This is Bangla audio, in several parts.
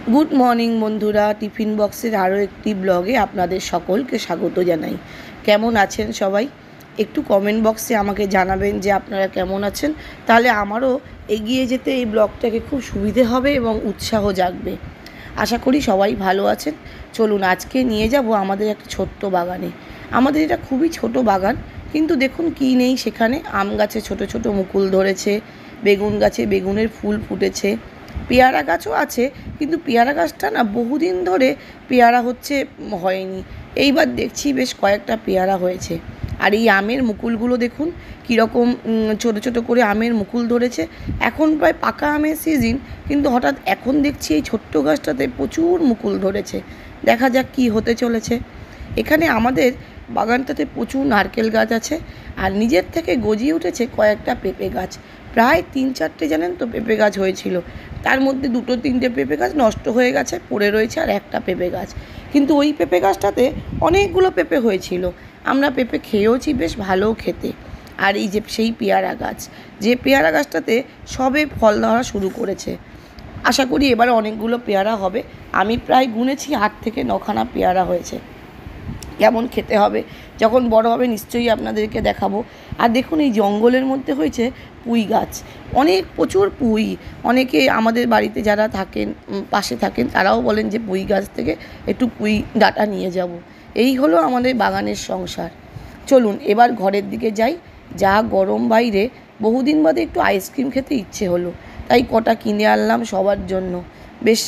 গুড মর্নিং বন্ধুরা, টিফিন বক্সের আরও একটি ব্লগে আপনাদের সকলকে স্বাগত জানাই। কেমন আছেন সবাই? একটু কমেন্ট বক্সে আমাকে জানাবেন যে আপনারা কেমন আছেন, তাহলে আমারও এগিয়ে যেতে এই ব্লগটাকে খুব সুবিধে হবে এবং উৎসাহ জাগবে। আশা করি সবাই ভালো আছেন। চলুন আজকে নিয়ে যাব আমাদের একটা ছোট্ট বাগানে। আমাদের এটা খুবই ছোট বাগান, কিন্তু দেখুন কি নেই সেখানে। আম গাছে ছোট ছোট মুকুল ধরেছে, বেগুন গাছে বেগুনের ফুল ফুটেছে, পেয়ারা গাছও আছে, কিন্তু পেয়ারা গাছটা না বহুদিন ধরে পেয়ারা হয়নি। এইবার দেখছি বেশ কয়েকটা পেয়ারা হয়েছে। আর এই আমের মুকুলগুলো দেখুন কীরকম ছোটো ছোটো করে আমের মুকুল ধরেছে। এখন প্রায় পাকা আমের সিজন, কিন্তু হঠাৎ এখন দেখছি এই ছোট্ট গাছটাতে প্রচুর মুকুল ধরেছে। দেখা যাক কী হতে চলেছে। এখানে আমাদের বাগানটাতে প্রচুর নারকেল গাছ আছে, আর নিজের থেকে গজিয়ে উঠেছে কয়েকটা পেঁপে গাছ। প্রায় 3-4টে জানেন তো পেঁপে গাছ হয়েছিল। তার মধ্যে 2-3টে পেঁপে গাছ নষ্ট হয়ে গেছে, পড়ে রয়েছে আর একটা পেঁপে গাছ। কিন্তু ওই পেঁপে গাছটাতে অনেকগুলো পেঁপে হয়েছিল। আমরা পেঁপে খেয়েওছি, বেশ ভালোও খেতে। আর এই যে সেই পেয়ারা গাছ, যে পেয়ারা গাছটাতে সবে ফল ধরা শুরু করেছে। আশা করি এবার অনেকগুলো পেয়ারা হবে। আমি প্রায় গুনেছি 8 থেকে 9খানা পেয়ারা হয়েছে। কেমন খেতে হবে যখন বড় হবে নিশ্চয়ই আপনাদেরকে দেখাবো। আর দেখুন এই জঙ্গলের মধ্যে হয়েছে পুঁই গাছ, প্রচুর পুঁই। অনেকে আমাদের বাড়িতে যারা থাকেন, পাশে থাকেন, তারাও বলেন যে পুঁই গাছ থেকে একটু পুঁই ডাঁটা নিয়ে যাব। এই হলো আমাদের বাগানের সংসার। চলুন এবার ঘরের দিকে যাই। যা গরম বাইরে, বহুদিন বাদে একটু আইসক্রিম খেতে ইচ্ছে হলো, তাই কটা কিনে আনলাম সবার জন্য। বেশ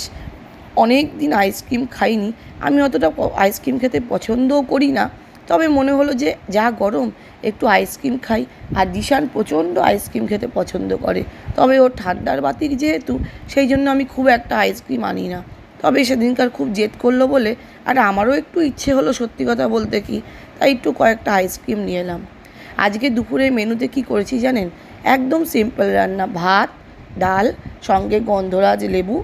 অনেক দিন আইসক্রিম খাইনি। আমি অতটা আইসক্রিম খেতে পছন্দও করি না, তবে মনে হলো যে যা গরম একটু আইসক্রিম খাই। আর দিশান প্রচণ্ড আইসক্রিম খেতে পছন্দ করে, তবে ওর ঠান্ডার বাতিক যেহেতু, সেই জন্য আমি খুব একটা আইসক্রিম আনি না। তবে সেদিনকার খুব জেদ করলো বলে, আর আমারও একটু ইচ্ছে হলো সত্যি কথা বলতে কি, তাই একটু কয়েকটা আইসক্রিম নিয়ে এলাম। আজকে দুপুরের মেনুতে কি করেছি জানেন? একদম সিম্পল রান্না, ভাত, ডাল, সঙ্গে গন্ধরাজ লেবু,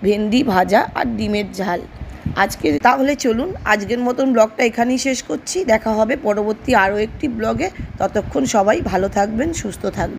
ভেন্ডি ভাজা আর ডিমের ঝাল। তাহলে চলুন আজকের মতন ব্লগটা এখানেই শেষ করছি। দেখা হবে পরবর্তী আরও একটি ব্লগে। ততক্ষণ সবাই ভালো থাকবেন, সুস্থ থাকবেন।